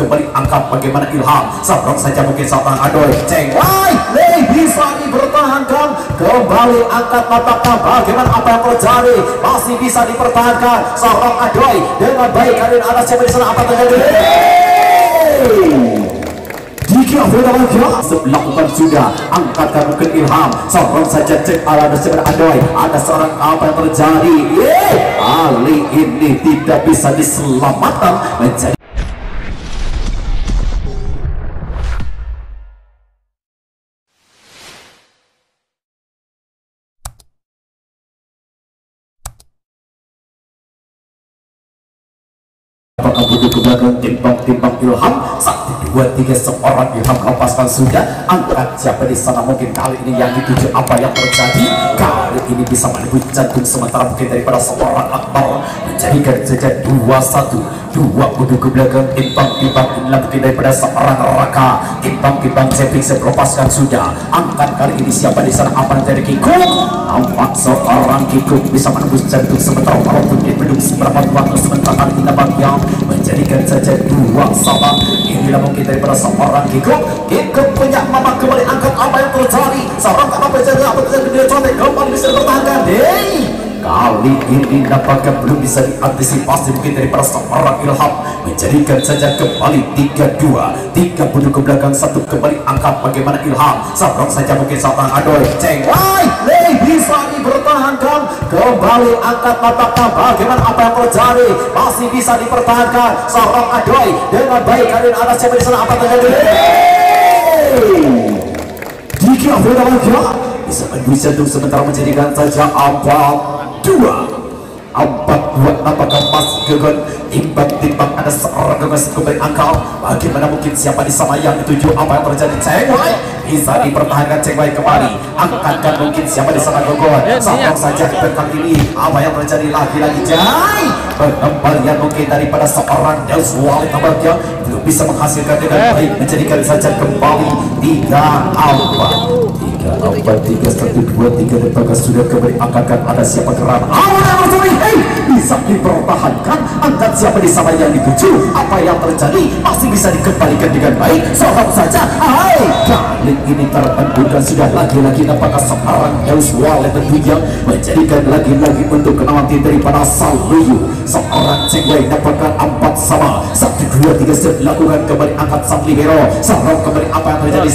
kembali angkat bagaimana Ilham seorang saja mungkin seorang Adoy Cengwai bisa dipertahankan kembali angkat apakah bagaimana apa yang terjadi masih bisa dipertahankan seorang Adoy dengan baik kali ini atas siapa di sana apa terjadi jika lakukan sudah angkatkan mungkin Ilham seorang saja cek ada seorang Adoy ada seorang apa yang terjadi kali ini tidak bisa diselamatkan menjadi apakah butuh ke belakang timbang Ilham 1, 2, 3 seorang Ilham lepaskan sudah angkat siapa di sana mungkin kali ini yang dituju apa yang terjadi kali ini bisa menembus jantung sementara mungkin daripada seorang Akbar menjadikan saja 2-1 butuh ke belakang timbang inilah mungkin daripada seorang Raka timbang Cepik lepaskan sudah angkat kali ini siapa di sana apa yang terjadi Kikuk nampak seorang Kikuk bisa menembus jantung sementara walaupun dia belum seberapa waktu sementara kali kita bagian menjadikan saja 2 sama inilah mungkin daripada seorang Kikuk punya mama kembali angkat apa yang terjadi seorang apa terjadi apa terjadi dia contek kembali bisa bertahankan kali ini nampaknya belum bisa diantisipasi mungkin daripada seorang Ilham menjadikan saja kembali 3-2 butuh ke belakang 1 kembali angkat bagaimana Ilham seorang saja mungkin seorang Adoy Cengwai bisa dipertahankan kembali angkat apakah bagaimana apa yang terjadi masih bisa dipertahankan seorang Adoy dengan baik kali ini atas siapa di sana apa terjadi jika bisa menembus jantung sementara menjadikan saja 4-2 apakah masih gagal timbang ada seorang gagal kembali angkat bagaimana mungkin siapa di sana yang dituju apa yang terjadi Cengwai bisa dipertahankan Cengwai kembali angkatkan mungkin siapa di sana gagal seorang saja kali ini apa yang terjadi lagi-lagi Jai pengembalian mungkin daripada seorang Deuswali tampaknya belum bisa menghasilkan dengan baik menjadikan saja kembali 3-4 3, 1, 2, 3 dan bagas sudah kembali angkatkan ada siapa gerak bisa dipertahankan angkat siapa di sana yang dituju apa yang terjadi masih bisa dikembalikan dengan baik seorang saja kali ini tertentukan sudah lagi-lagi apakah seorang Deuswali tentunya menjadikan lagi-lagi untuk kenanti daripada Saluyu seorang Cengwai dapatkan 4 sama 1, 2, 3 lakukan kembali angkat sang libero seorang kembali apa yang terjadi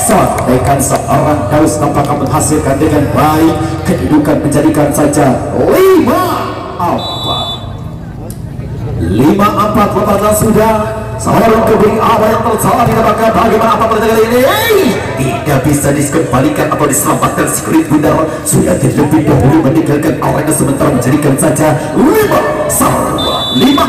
sampaikan seorang Daus nampaknya menghasilkan dengan baik kedudukan menjadikan saja 5-4 sudah seorang kembali apa yang terjadi apakah bagaimana apa terjadi ini tidak bisa dikembalikan atau diselamatkan si kulit bundar sudah terlebih dahulu meninggalkan arena sementara menjadikan saja 5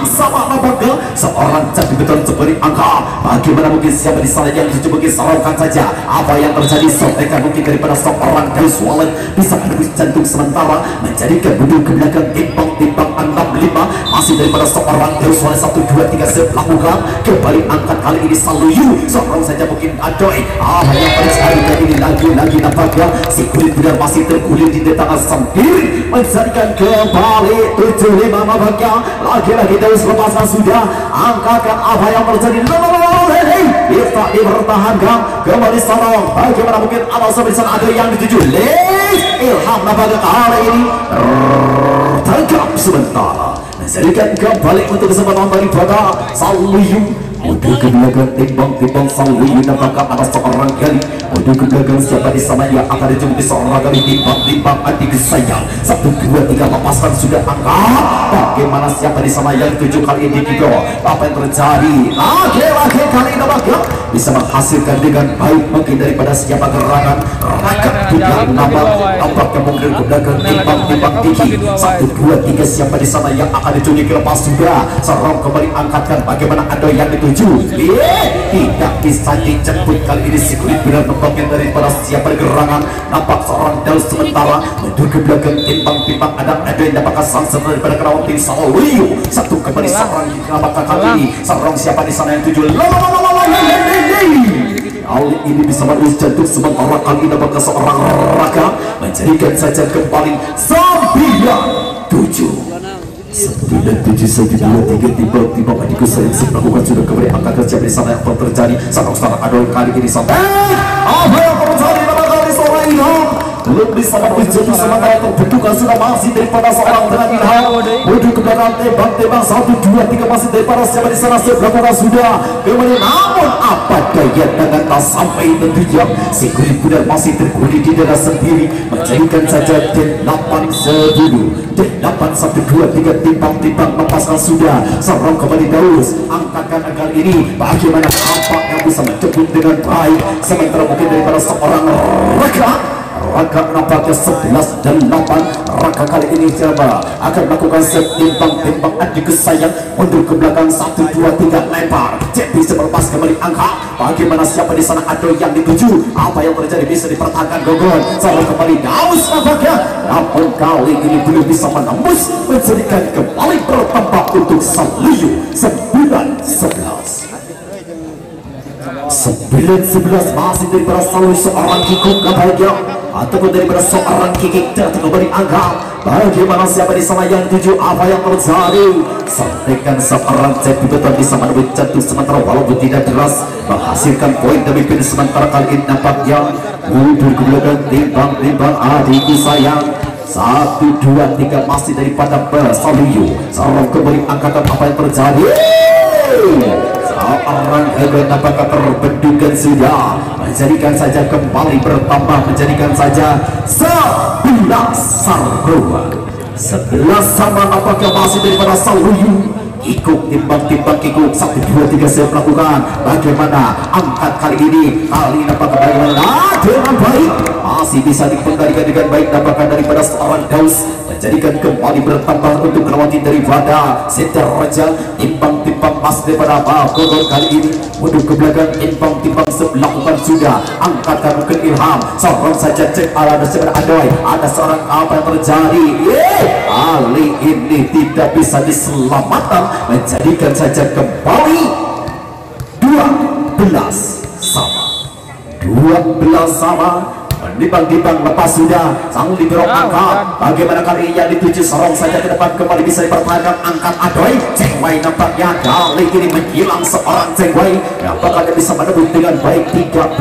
sama apakah seorang jadi betul seperti angka bagaimana mungkin siapa di sana yang dituju mungkin salurkan saja apa yang terjadi sampaikan mungkin daripada seorang Deuswali bisa menembus jantung sementara menjadikan duduk ke belakang timbang 6-5 masih daripada seorang Deuswali 1, 2, 3 lakukan kembali angkat kali ini Saluyu seorang saja mungkin Adoy apa yang terjadi kali ini lagi-lagi nampaknya si kulit benar masih tergulir di tangan sendiri menjadikan kembali 7-5 nampaknya lagi-lagi Deus lepaskan sudah angkatkan apa yang terjadi bisa dipertahankan kembali Salong bagaimana mungkin ada sebesar ada yang dituju Ilham nampaknya kali ini tertangkap sementara menjadikan kembali untuk kesempatan daripada Saluyu untuk kedua timbang Saluyu nampaknya ada seorang kali untuk kedua siapa di sana yang akan dijemput seorang kali timbang adik saya 1, 2, 3 lepaskan sudah angkat bagaimana siapa di sana yang dituju kali ini juga apa yang terjadi lagi kali ini nampaknya bisa menghasilkan dengan baik mungkin daripada siapa gerangan rakyat tidak nampaknya mungkin pedagang timbang tinggi 1, 2, 3 siapa di sana yang akan dituju lepas sudah serong kembali angkatkan bagaimana ada yang dituju tidak bisa dijemput kali ini si kulit benar nampaknya daripada siapa gerangan nampak seorang Daus sementara menuju ke belakang timbang ada yang dapatkan sang daripada kerawat tim Saluyu 1 kembali seorang nampaknya kali ini serong siapa di sana yang tuju kali ini bisa menembus jantung sementara kali ini apakah seorang Raka menjadikan saja kembali 9-7 9713 tiba-tiba adikku sayang si melakukan sudah kembali angka kerja di sana yang terjadi sarang-sarang adoy kali ini sampai apa yang terjadi dalam kali sore ini belum bisa menjadi semangat terbentukan sudah masih daripada seorang dengan Ilham menuju ke belakang tembak 1, 2, 3 masih daripada siapa di sana sebelah sudah kembali namun apa daya dengan tak sampai tentunya si kulit kuda masih terguling di dada sendiri menjadikan saja D8 10 D8 1, 2, 3 timbang lepaskan sudah serong kembali Daus angkatkan agar ini bagaimana apa yang bisa menjemput dengan baik sementara mungkin daripada seorang Raka nampaknya 11 dan 8 Raka kali ini coba akan melakukan setimbang-timbang adik sayang mundur ke belakang 1, 2, 3 lempar Cep bisa melepas kembali angka bagaimana siapa di sana ada yang dituju apa yang terjadi bisa dipertahankan Gogon salah kembali Daus nampaknya namun kali ini belum bisa menembus menjadikan kembali bertambah untuk Saliu 9-11 masih daripada Saliu seorang kikuk kebahagiaan ataupun daripada seorang kikik datang kembali angka bagaimana siapa di sana yang tuju apa yang terjadi sampaikan seorang Cepi betul bisa menemui jantung sementara walaupun tidak deras menghasilkan poin demi poin sementara kali ini nampaknya mundur ke belakang timbang adikku sayang 1, 2, 3 masih daripada Saliu seorang kembali angkatan apa yang terjadi seorang hebat apakah terbentukan sudah menjadikan saja kembali bertambah menjadikan saja 11 Sarua 11 sama apakah masih daripada Saliu ikut timbang ikut 1, 2, 3 saya melakukan bagaimana angkat kali ini apakah bagaimana dengan baik masih bisa dikendalikan dengan baik dapatkan daripada seorang Daus menjadikan kembali bertambah untuk melewati daripada Seter Raja timbang mas daripada Gogon kali ini mundur ke belakang timbang sebelakukan sudah angkatkan mungkin Ilham seorang saja cek ala ada seorang adoy ada seorang apa yang terjadi kali ini tidak bisa diselamatkan menjadikan saja kembali 12 sama menimbang lepas sudah sang libero angkat bagaimana kali ini yang dituju sorong saja ke depan kembali bisa dipertahankan angkat adoy Cengwai nampaknya kali ini menghilang seorang Cengwai apakah dia bisa menembus dengan baik 13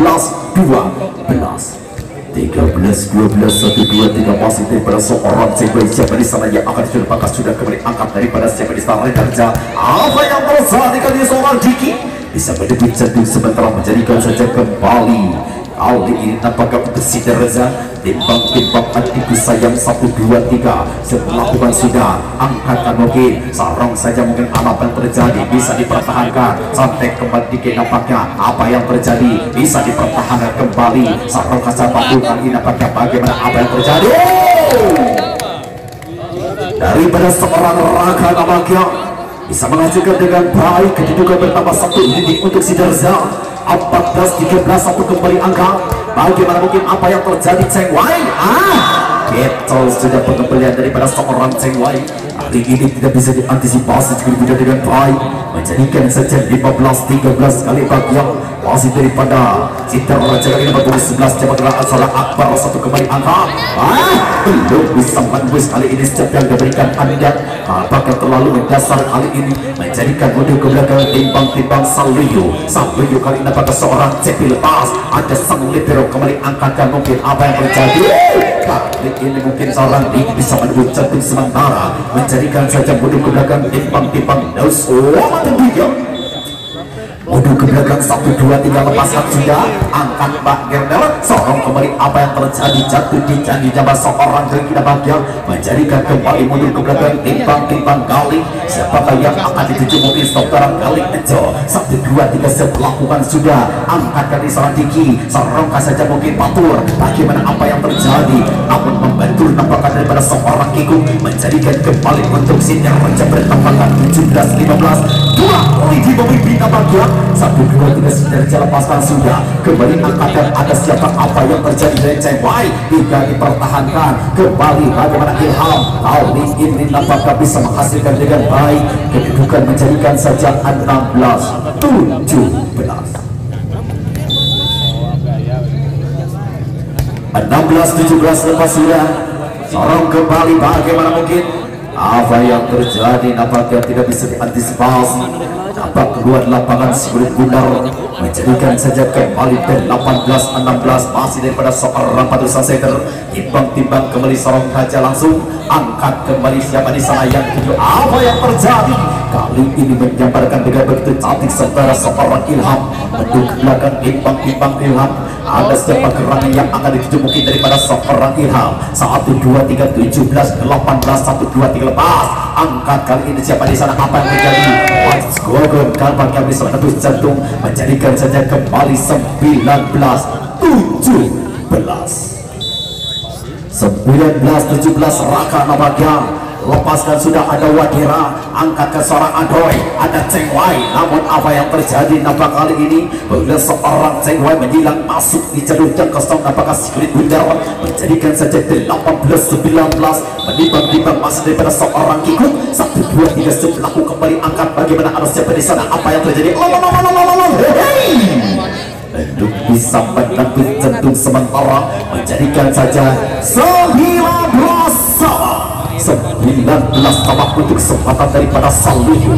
12 1, 2, 3 masih daripada seorang Cengwai siapa di sana yang akan dilepaskan sudah kembali angkat daripada siapa di sana Redarja apa yang terjadi kali seorang Diki bisa menembus jantung sementara menjadikan saja kembali kali ini apakah bersinar Reza timbang adikku sayang 1, 2, 3 melakukan sudah angkatan mungkin sarong saja mungkin apa yang terjadi bisa dipertahankan sampai kembali di nampaknya apa yang terjadi bisa dipertahankan kembali sarong kaca batu kali ini nampaknya bagaimana apa yang terjadi daripada seorang Raka nampaknya bisa menghasilkan dengan baik kedudukan bertambah 1 titik untuk Sidarza 14-13 satu kembali angka bagaimana mungkin apa yang terjadi Cengwai betul sudah pengembalian daripada seorang Cengwai hari ini tidak bisa diantisipasi juga dengan baik menjadikan saja 15-13 kali bagian masih daripada Cinta Raja kali ini bertemu 11 cepat gerakan salah akbar satu kembali angka belum bisa menembus kali ini setiap yang diberikan anda apakah terlalu mendasar kali ini menjadikan mundur ke belakang timbang Saliu kali ini apakah seorang Cepi lepas ada sang libero kembali angkatkan mungkin apa yang terjadi kali ini mungkin seorang Dik bisa menembus jantung sementara menjadikan saja mundur ke belakang timbang Daus tentunya mundur ke belakang 1, 2, 3 lepaskan sudah angkat Mbak Gerdel sorong kembali apa yang terjadi jatuh di janji jabat seorang Gregina bagian menjadikan kembali mundur ke belakang timbang kali siapakah yang akan dituju mungkin seorang kali Ejo 1, 2, 3 melakukan sudah angkatkan di seorang Diki sorong saja mungkin Patur bagaimana apa yang terjadi namun membantu nampakkan daripada seorang Kikuk menjadikan kembali untuk Sinar Raja bertambahkan 17-15 dua kali di pemimpin bagian 1, 2, 3 Sinar Raja lepaskan sudah kembali angkatkan ada siapa apa yang terjadi dari Cengwai hingga dipertahankan kembali bagaimana Ilham kali ini nampaknya bisa menghasilkan dengan baik kedudukan menjadikan saja 16-17 16-17 lepas sudah sorong kembali bagaimana mungkin Apa yang terjadi nampaknya tidak bisa diantisipasi. Nampak keluar lapangan Sigurd Gunar menjadikan saja kembali 18-16 masih daripada seorang Padusan Center. Timbang-timbang kembali seorang Raja langsung angkat kembali siapa di sana yang tujuh. Apa yang terjadi kali ini menyampaikan dengan begitu cantik saudara seorang Ilham menduk belakang timbang-timbang Ilham. Ada siapa gerangan yang akan dituju mungkin daripada seorang Ilham. 1, 2, 3, 17, 18, 1, 2, 3 lepas. Angkat kali ini siapa di sana, apa yang terjadi? What's going on? Kampaknya bisa menembus jantung menjadikan saja kembali 19 17 Raka nampaknya lepaskan sudah. Ada Wadira angkat ke seorang Adoy, ada Cheng Wai. Namun apa yang terjadi nampak kali ini bila seorang Cheng Wai menyilang masuk di jalur yang kosong. Apakah Sigurd Gunar menjadikan saja 18-19 menimbang-nimbang masih daripada seorang Kikuk. 1, 2, 3 sebelahku kembali angkat. Bagaimana harus siapa di sana, apa yang terjadi? Untuk bisa menembus jantung sementara menjadikan saja 19 tambah untuk kesempatan daripada Saluyu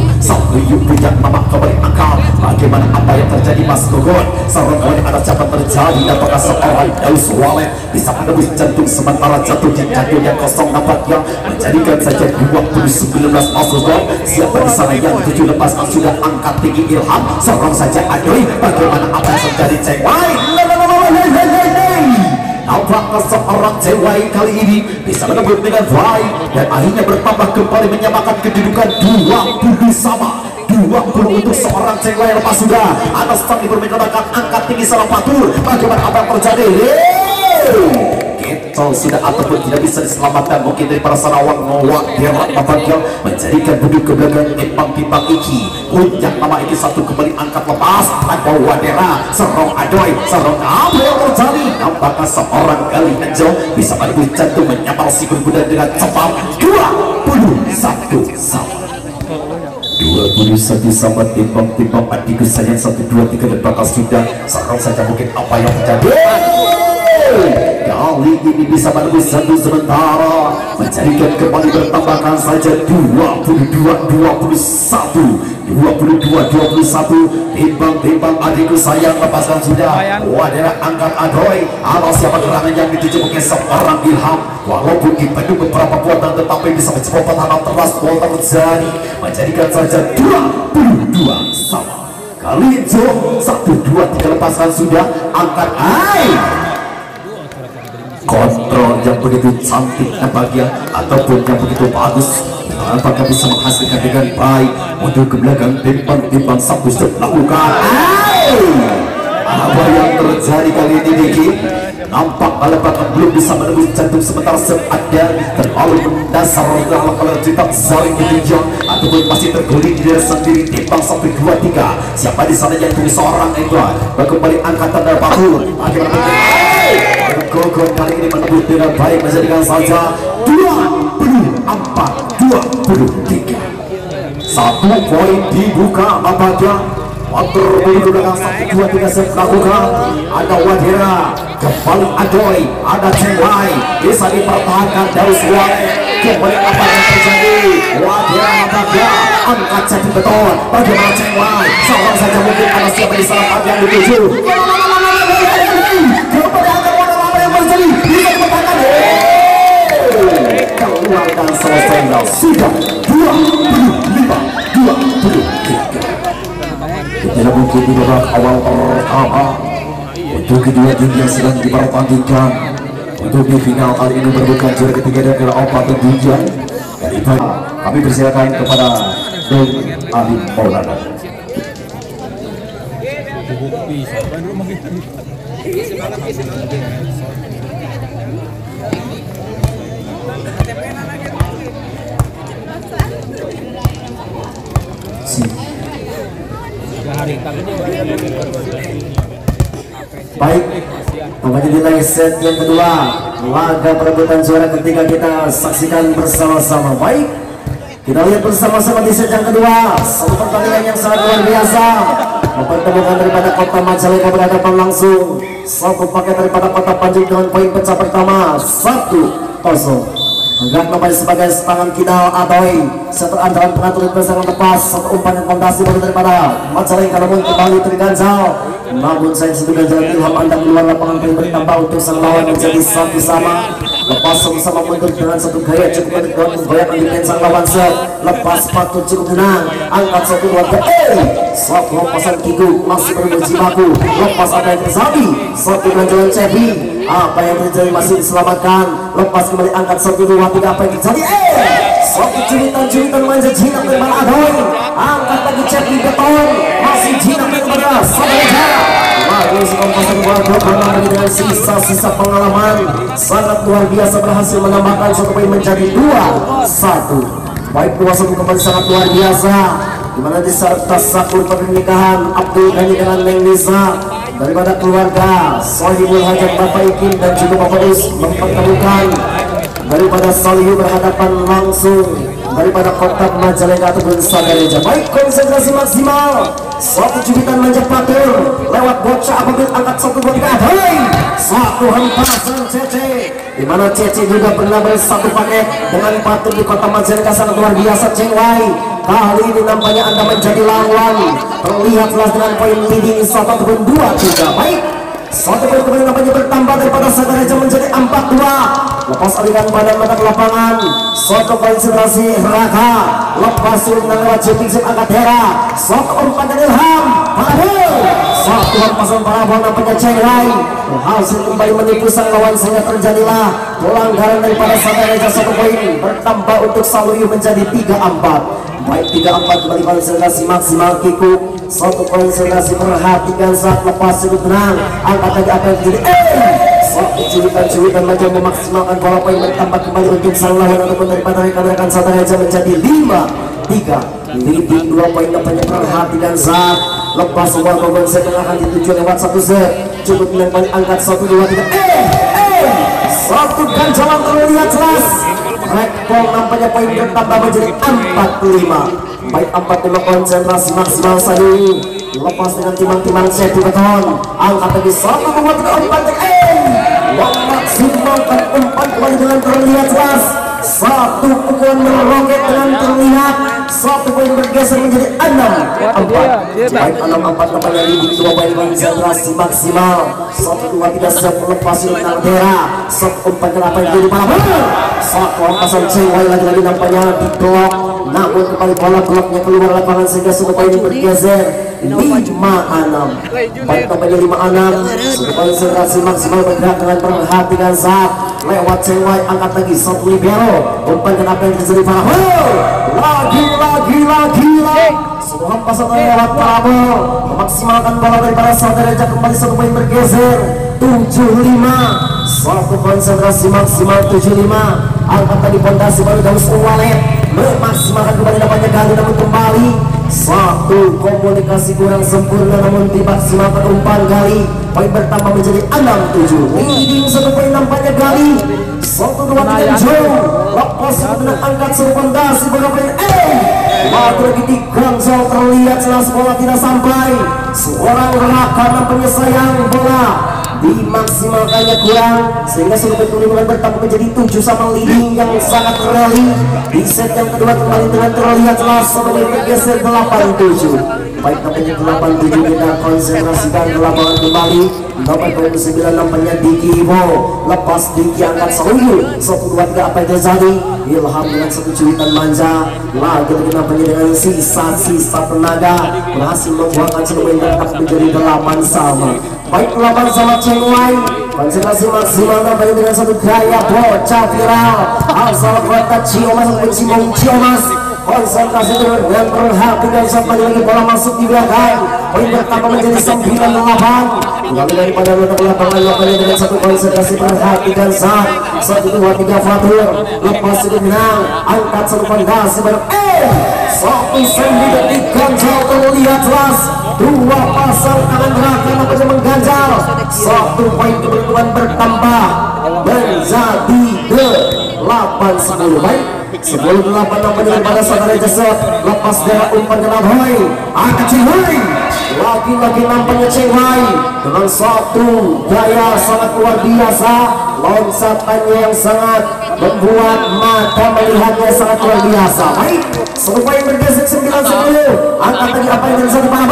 punya nama kembali angkat. Bagaimana apa yang terjadi Mas Gogon? Sarung kembali ada siapa terjadi? Apakah seorang Daus Walet bisa menembus jantung sementara jatuh di jantung yang kosong nampaknya menjadikan saja 20-19 Mas Gogon. Siapa di sana yang 7 lepaskan sudah angkat tinggi Ilham. Sarung saja Adoy. Bagaimana apa yang terjadi Cheng Wai? Apakah seorang Cewai kali ini bisa menembus dengan baik dan akhirnya bertambah kembali menyamakan kedudukan 20 sama 20 untuk seorang Cewai. Lepas sudah atas tadi bermenggunakan angkat tinggi seorang Fatur. Bagaimana apa yang terjadi? Kita sudah ataupun tidak bisa diselamatkan mungkin dari para Sarawak Nowak Derat Papaknya menjadikan duduk ke belakang timbang-timbang Iki. Puncak nama Iki satu kembali angkat lepas. Ada Wadera, Serong Adoy, Serong apa yang terjadi? Nampaknya seorang kali Anjo bisa menembus jantung menyamar Sigurd Gunar dengan cepat. 21 sama 21 sama timbang-timbang adikku sayang 1, 2, 3 dan bakal sudah. Serong saja mungkin apa yang terjadi. Kali ini bisa menembus satu sementara menjadikan kembali bertambahkan saja 22-21 timbang-timbang adikku sayang lepaskan sudah. Wadera angkat Adoy. Alas siapa gerangan yang dituju mungkin seorang Ilham. Walaupun dipadu beberapa kuatan tetapi bisa mencoba pertahanan teras kuota terjadi menjadikan saja 22 sama. Kali itu 1, 2, 3 lepaskan sudah. Angkat kontrol yang begitu cantik nampaknya ataupun yang begitu bagus. Apakah bisa menghasilkan dengan baik untuk ke belakang timbang-timbang satu step lakukan. Apa yang terjadi kali ini Diki? Nampak apakah belum bisa menembus jantung sementara ada terlalu mendasar dalam kalau tidak saling berjejak ataupun masih terguling diri sendiri. Timbang 1, 2, 3 siapa di sana yang tulis seorang itu kembali angkatan dari Pakur. Gogon kali ini menembus dengan baik menjadikan saja 24-23. 1 poin dibuka nampaknya. Motor menggunakan 1, 2, 3 set lakukan. Ada Wadira kembali Adoy, ada Cheng Wai bisa dipertahankan dari Walet. Kembali apa yang terjadi? Wadira nampaknya angkat jatuh beton. Bagaimana Cheng Wai? Seorang saja mungkin ada siapa di sana yang dituju. Keluar dan selesai sudah 25-23. Tidak mungkin di babak awal pertama untuk kedua tim yang sedang dipertandingkan untuk di final kali ini berbuka juara ketiga dan keempat tentunya. Dari kami persilakan kepada Don Ali Maulana. Baik, kembali nilai set yang kedua laga perebutan juara ketiga kita saksikan bersama-sama. Baik, kita lihat bersama-sama di set yang kedua. Satu pertandingan yang sangat luar biasa mempertemukan daripada Kota Majalengka berhadapan langsung satu paket daripada Kota Tanjung dengan poin pecah pertama 1-0. Enggak namanya sebagai serangan kidal Adoy setelah andalan pengatur bersama lepas satu umpan yang fondasi baru daripada Majalengka namun kembali terganjal. Namun saya sudah jalan ilham anda keluar lapangan paling bertambah untuk sang lawan menjadi satu sama. Lepas sama-sama mundur dengan satu gaya cukup untuk membayangkan dengan sang lawan lepas patut cukup tenang angkat satu warga satu lepasan Kiku masih berjibaku lepas apa yang terjadi satu ganjalan Cepi apa yang terjadi masih diselamatkan lepas kembali angkat satu dua tiga apa yang terjadi satu juritan manja jinak daripada Adoy angkat lagi Cepi beton masih jinak daripada Sabareja lagi sekompasan warga bernama dengan sisa-sisa pengalaman sangat luar biasa berhasil menambahkan satu poin menjadi 2-1. Baik 2-1 kembali sangat luar biasa dimana diserta sakur pernikahan Abdul Ghani dengan Neng Nisa daripada keluarga Sohibul Hajat Bapak Ikin dan juga Bapak Us mempertemukan daripada Salihu berhadapan langsung daripada Kota Majalengka ataupun Sabareja. Baik konsentrasi maksimal satu cubitan manja patur lewat bocah apabila angkat satu buat Adoy satu hempasan Cece dimana Cece juga pernah bersatu paket dengan patur di Kota Majalengka sangat luar biasa Cengwai. Kali ini nampaknya anda menjadi lawan terlihat jelas dengan poin leading 1-2-3. Baik satu poin kembali nampaknya bertambah daripada Sabareja menjadi 4-2 lepas aliran badan mata ke lapangan satu konsentrasi Raka lepas sulit lewat Jepingsit angkat Hera satu umpan dan ilham Parabol satu lepasan Parabol nampaknya Cengrai berhasil kembali menipu sang lawan sehingga terjadilah pelanggaran daripada Sabareja satu poin bertambah untuk Saluyu menjadi 3-4. Baik 3-4 kembali konsentrasi maksimal Kiku satu konsentrasi perhatikan saat lepas sudut tenang angkat lagi apa yang terjadi satu cuitan macam memaksimalkan bola poin bertambah kembali untuk sang lawan ataupun daripada rekan-rekan Sabareja menjadi 5-3 leading 2 poin nampaknya perhatikan saat lepas sebuah gol set yang akan dituju lewat satu set cukup kembali angkat 1-2-3 satu ganjalan terlihat jelas rekpol nampaknya poin bertambah menjadi 4-5. Baik 4-5 konsentrasi maksimal Sadi lepas dengan timang-timang Cepi beton angkat lagi 1-2-3 umpan memaksimalkan umpan kembali dengan terlihat jelas satu pukulan meroket dengan terlihat satu poin bergeser menjadi 6-4. Baik 6-4 nampaknya leading 2 poin konsentrasi maksimal 1-2-3 siap melepas dengan Tera satu umpan kenapa yang jadi Parabol satu lepasan Cengwai lagi-lagi nampaknya di blok namun kembali bola bloknya keluar lapangan sehingga sudah poin bergeser 5-6. Baik nampaknya 5-6 sudah konsentrasi maksimal bergerak dengan perhatikan saat lewat Cengwai angkat lagi satu libero umpan kenapa yang terjadi Parabol lagi sebuah hempasan lewat Parabol memaksimalkan bola daripada Sabareja kembali satu poin bergeser 7-5 satu konsentrasi maksimal 7-5 angkat tadi fondasi baru Daus Walet memaksimalkan kembali dapatnya kali namun kembali satu komunikasi kurang sempurna namun dimaksimalkan umpan kali poin bertambah menjadi 6-7 leading satu poin nampaknya kali 1-2-3 jauh lepas dengan angkat satu fondasi berapa lagi di Gangsal terlihat jelas bola tidak sampai seorang Raka nampaknya sayang bola dimaksimalkannya kurang sehingga sudah bertambah bertambah menjadi 7 sama leading yang sangat rally di set yang kedua kembali dengan terlihat jelas sampai bergeser 8-7. Baik nampaknya 8-7 kita konsentrasikan ke lapangan kembali nomor 29 nampaknya Diki Ibo lepas Diki angkat Saluyu 1-2-3 apa yang terjadi Ilham dengan satu cuitan manja lagi-lagi nampaknya dengan sisa-sisa tenaga berhasil membuahkan seluruh yang tetap menjadi 8 sama. Baik 8 sama Cengwai konsentrasi maksimal nampaknya dengan satu gaya bocah viral asal kota Ciomas ataupun Ciomas konsentrasi dengan perhatikan sampai lagi bola masuk di belakang poin bertambah menjadi 9-8 kembali daripada letak lapangan nampaknya dengan satu konsentrasi perhatikan saat 1-2-3 Fatur lepas itu menang angkat satu fondasi baru satu sembilan di ganjal terlihat jelas dua pasang tangan Raka nampaknya mengganjal satu poin keberuntungan bertambah menjadi 8-10. Baik 10-8 nampaknya daripada Sabareja lepas dari umpan ke Adoy angkat Cengwai lagi-lagi nampaknya Cengwai dengan satu gaya sangat luar biasa loncatannya yang sangat membuat mata melihatnya sangat luar biasa. Baik, serupa yang bergeser 9-10. Angkat lagi apa yang terjadi pada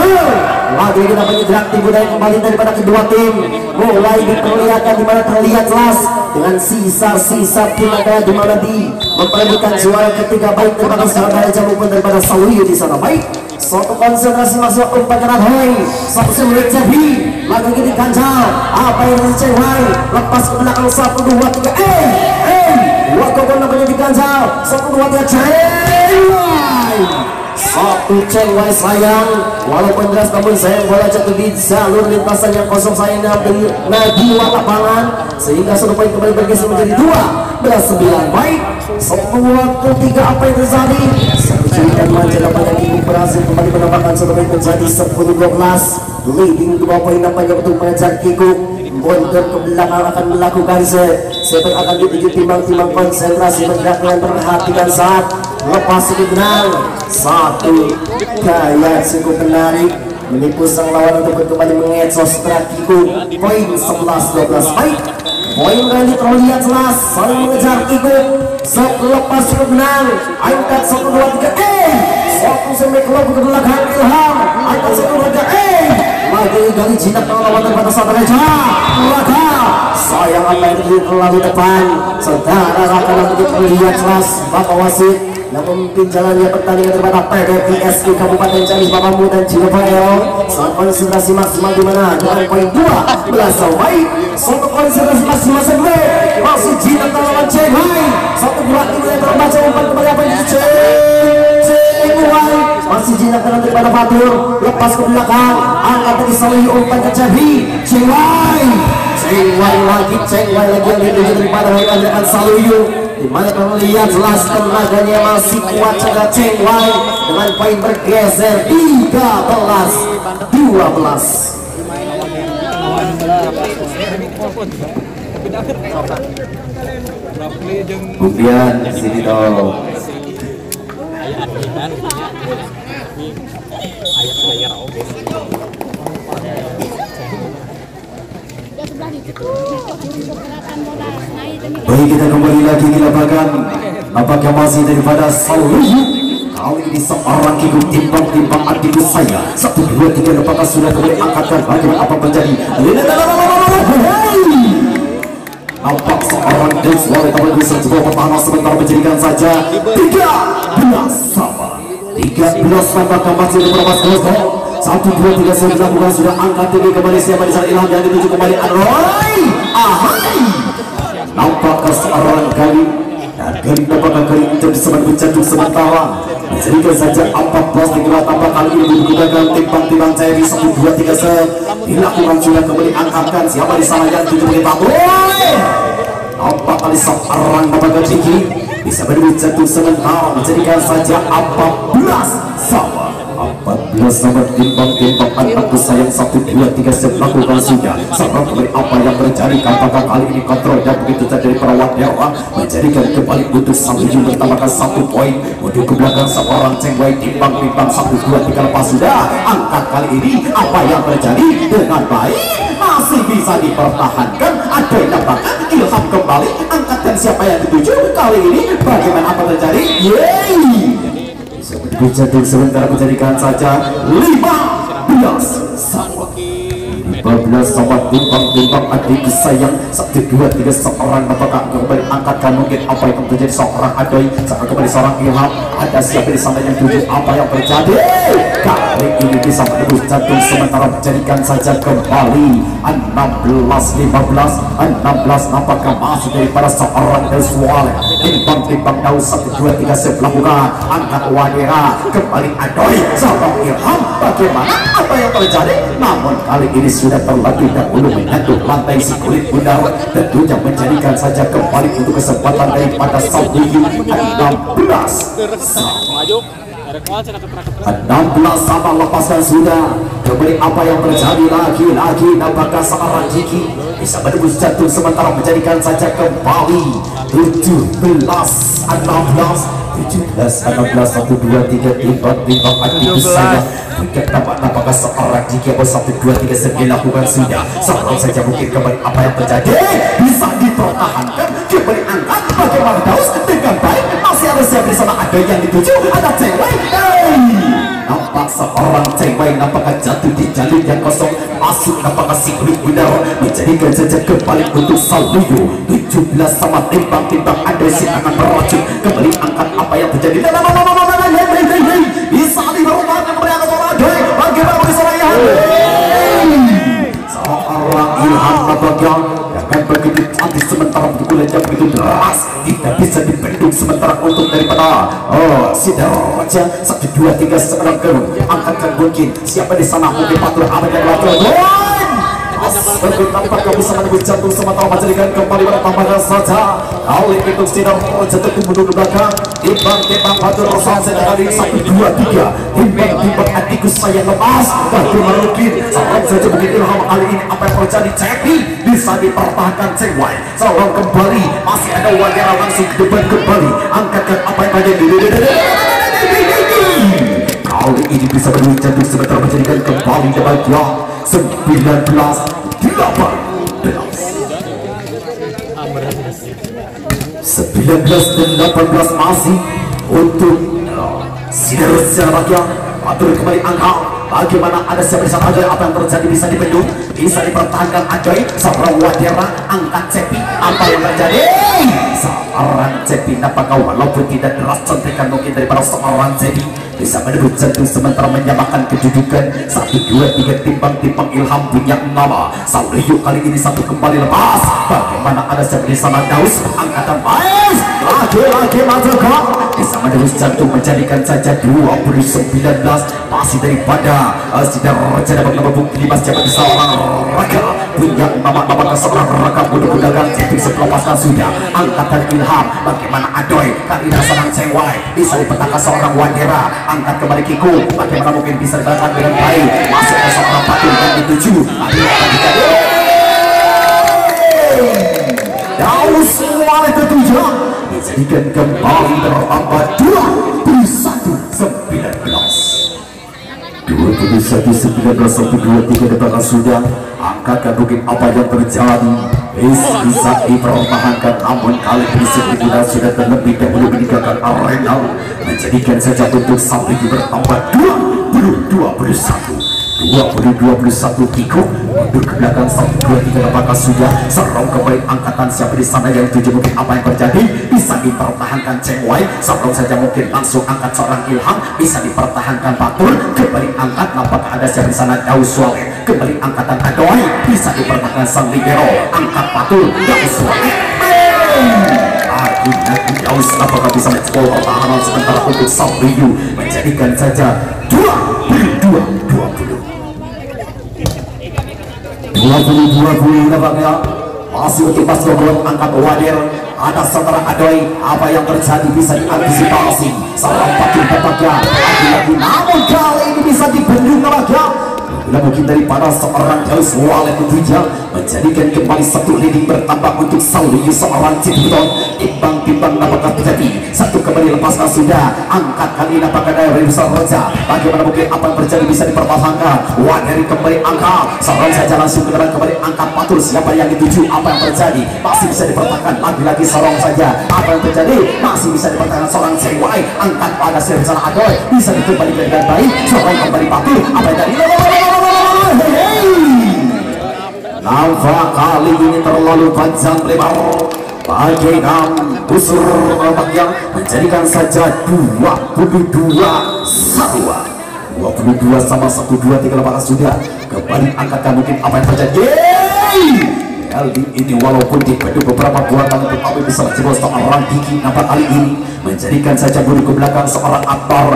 lagi kita menyerang tim budaya kembali daripada kedua tim. Mulai diperlihatkan di mana terlihat jelas dengan sisa-sisa tim ada di mana di memperebutkan juara ketiga baik daripada saudara maupun daripada Sawiyu di sana. Baik, suatu konsentrasi masuk umpan kanan Hoi, satu semenit jadi lagi di ganjal apa yang terjadi lepas ke belakang 1, 2, 3 dua gol namanya di ganjal 1, 2, 3 satu cengwai sayang walaupun deras namun sayang bola jatuh di jalur lintasan yang kosong sayangnya di lapangan sehingga sudah poin kembali bergeser menjadi 12-9. Baik, satu waktu 3 apa yang terjadi satu dan manja nampaknya Kiko berhasil kembali menambahkan sudah poin menjadi 10-12 leading 2 poin nampaknya untuk mengejar Kiko mundur ke belakang akan melakukan sepak akan dituju timbang-timbang konsentrasi bergerak dengan perhatikan saat lepas ini benang satu gaya cukup menarik menipu sang lawan untuk kembali mengecos Kiko poin 11-12. Baik, poin kali terlihat jelas saling mengejar Kiko selepas cukup benang angkat 1, 2, 3 satu semek logo ke belakang Ilham angkat 1, 2, 3 lagi dari jinak lawan pada saat Reja maka sayang apa yang terlalu depan saudara akan terlihat jelas Bapak wasit yang memimpin jalannya pertandingan daripada PDPSI Kabupaten Ciamis Bapak Mu dan juga Pak Ero saat konsentrasi maksimal di mana dengan poin 12. Baik, satu konsentrasi maksimal segmen masih jinak lawan Cengwai satu berat ini yang terbaca umpan kembali apa yang Cengwai masih jinak dengan daripada Fatur lepas ke belakang angkat dari Sawiyu umpan ke Cebi Cengwai lagi yang dituju daripada rekan-rekan Sawiyu di mana terlihat jelas tenaganya masih kuat jaga Cengwai dengan poin bergeser 13-12. Kemudian sini dong. Baik, kita kembali lagi di lapangan. Apakah masih daripada Sawiyu? Kali ini seorang Kiko timbang-timbang adikku saya 1, 2, 3 apakah sudah kembali angkatkan bagaimana apa terjadi nampak seorang dance wanita berbisa sebuah pertahanan sebentar menjadikan saja 13 sama 13 nampaknya masih beberapa skor 1, 2, 3 sudah dilakukan sudah angkat tinggi kembali siapa di sana Ilham yang dituju kembali Aroy nampaknya seorang kali dan kali apakah kali itu disebut menjatuh sementara menjadikan saja 14 dikelar tanpa kali ini digunakan timbang-timbang saya di 1, 2, 3 set dilakukan sudah kembali angkatkan siapa di sana yang tujuh menit nampak kali seorang apakah tinggi bisa menjatuh sementara menjadikan saja 14 sama 14 sama timbang-timbang anakku sayang 1, 2, 3 set lakukan sudah serang kembali apa yang terjadi apakah kali ini kontrolnya begitu saja dari perawat dewa menjadikan kembali untuk Sawiyu bertambahkan 1 poin untuk ke belakang seorang Cengwai timbang-timbang 1, 2, 3 lepas sudah angkat kali ini apa yang terjadi dengan baik masih bisa dipertahankan ada yang dapatkan Ilham kembali angkat dan siapa yang dituju kali ini bagaimana apa terjadi jatuh sebentar menjadikan saja 15 sama 15 sama timbang-timbang adik sayang 1, 2, 3 seorang apakah kembali angkatkan mungkin apa yang terjadi seorang Adoy sekarang kembali seorang Ilham ada siapa di sana yang tujuh apa yang terjadi kali ini bisa menembus jantung sementara menjadikan saja kembali 16-15 nampaknya masih daripada seorang Deswale timbang-timbang daun 1, 2, 3 set lakukan angkat Wadera kembali Adoy seorang Ilham bagaimana apa yang terjadi namun kali ini sudah terlebih dahulu menyentuh lantai si kulit bundar tentunya menjadikan saja kembali untuk kesempatan daripada Sawiyu 16 sama lepaskan sudah kembali apa yang terjadi lagi nampaknya seorang Jiki bisa menembus jantung sementara menjadikan saja kembali 17-16 17-16 1 2 3 timbang adik saya tidak nampak seorang jika 1 2 3 sendiri lakukan sudah seorang saja mungkin kembali apa yang terjadi bisa dipertahankan kembali angkat bagaimana Daus dengan baik masih harus siap di sana ada yang dituju ada cewek nampak seorang cewek nampaknya jatuh di jalur yang kosong masuk nampaknya si kulit bundar menjadikan saja kembali untuk Salvio 17 sama timbang ada si akan meracun kembali angkat apa yang terjadi bisa diberubahkan kembali angkat orang bagaimana bisa seorang Ilham Nabagang dengan begitu cantik sementara untuk kuliahnya begitu deras tidak bisa dibendung sementara untuk daripada Sidoarjo 1 2 3 seorang gerung angkatkan mungkin siapa di sana mungkin patur apa yang melakukan Begitu tampaknya bisa menembus jantung sementara menjadikan kembali bertambahkan saja kali itu Sidoarjo jatuh mundur ke belakang timbang patur Rosanse dari 1 2 3 timbang adikku saya lepas bagaimana mungkin seorang saja mungkin Ilham kali ini apa yang terjadi Cepi bisa dipertahankan cewek seorang kembali masih ada Wagera langsung ke depan kembali angkatkan apa yang terjadi kali ini bisa menembus jantung sementara menjadikan kembali bahagia 19 18 masih untuk Sidoarjo bahagia atur kembali angka bagaimana ada siapa di sana aja apa yang terjadi bisa dibendung bisa dipertahankan Ajoy seorang Wadera angkat Cepi apa yang terjadi seorang Cepi apakah walaupun tidak deras contekan mungkin daripada seorang Cepi bisa menembus jantung sementara menyamakan kedudukan 1 2 3 timbang Ilham punya nama Salvio kali ini satu kembali lepas bagaimana ada siapa di sana Daus angkatan Baes lagi Mazuka bisa menembus jantung menjadikan saja 20-19 masih daripada Sidoarjo dapat membukti di siapa di seorang Raka punya nama seorang Raka budak-budakan Cepi selepaskan sudah angkatan Ilham bagaimana Adoy kali ini seorang cewek bisa dipetakan seorang Wadera angkat kembali Kiku bagaimana mungkin bisa dilakukan dengan baik masuk ke seorang patung yang dituju Daus mulai ketujuh dijadikan kembali bertambah 21-19 1 2 3 depan sudah angkatkan mungkin apa yang terjadi bisa dipertahankan namun kali ini Sedikita sudah terlebih dahulu meninggalkan arena menjadikan saja untuk sampai bertambah 20-21 Kiko mundur ke belakang 1 2 3 apakah sudah serong kembali angkatan siapa di sana yang tujuh mungkin apa yang terjadi bisa dipertahankan Cengwai serong saja mungkin langsung angkat seorang Ilham bisa dipertahankan Patul kembali angkat nampaknya ada siapa di sana Daus Suale kembali angkatan Adoy bisa dipertahankan sang libero angkat Patul Daus Suale Daus apakah bisa mencetak pertahanan sementara untuk Salvio menjadikan saja 22-20 nampaknya masih untuk pas gobot angkat Wadir ada sementara Adoy apa yang terjadi bisa diantisipasi seorang patung tepatnya lagi-lagi namun kali ini bisa dibendung nampaknya bila mungkin daripada seorang Daus Suale tentunya menjadikan kembali satu leading bertambah untuk Salvio seorang Ciputon timbang nampaknya terjadi satu kembali lepaskan sudah angkat kali nampaknya dari Sidoarjo bagaimana mungkin apa yang terjadi bisa dipertahankan Waderi kembali angkat seorang saja langsung ke depan kembali angkat Patul siapa yang dituju apa yang terjadi masih bisa dipertahankan lagi-lagi seorang saja apa yang terjadi masih bisa dipertahankan seorang Cewai angkat pada sana Adoy bisa dikembalikan dengan baik seorang kembali Patul apa yang terjadi nampak kali ini terlalu panjang lebar bagaikan busur yang menjadikan saja 22 sama 1 2 3 lepas sudah kembali angkatkan mungkin apa yang terjadi kali ini walaupun dibendung beberapa buatan tetapi bisa menjebol seorang Diki nampak kali ini menjadikan saja bulu ke belakang seorang Akbar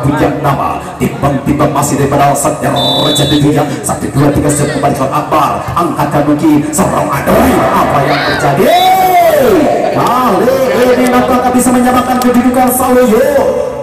punya nama timbang masih daripada Sidoarjo tentunya 1 2 3 kembali ke Akbar angkatkan mungkin seorang Adoy apa yang terjadi kali ini nampaknya bisa menyamakan kedudukan Salvio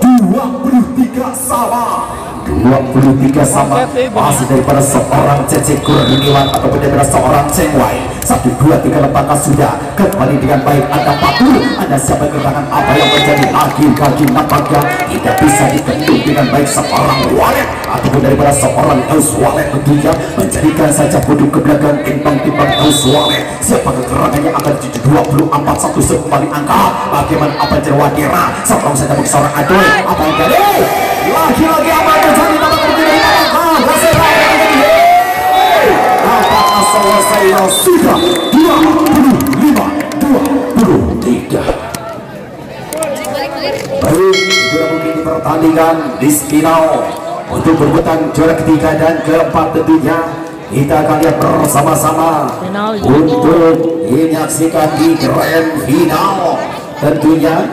23 sama 20 23 sama, masih daripada seorang Cece Kurniawan ataupun daripada seorang Cheng Wai. 1, 2, 3 lempakan sudah kembali dengan baik. Anda patuh, Anda siapa gerangan apa yang menjadi kaki nampaknya tidak bisa dikendung dengan baik seorang Walet ataupun daripada seorang Eus Walet tentunya menjadikan saja bodoh ke belakang timbang Eus Walet. Siapa gerangannya akan 24-1 sekembali angka. Bagaimana apa Jerwadira seorang saja bagi seorang Adoy apa yang jadi lagi-lagi apa yang terjadi dapat terjadi apakah selesai sudah 25-23. Baik, sudah mungkin di pertandingan di final untuk perebutan juara ketiga dan keempat tentunya kita akan lihat bersama-sama untuk menyaksikan di grand final tentunya.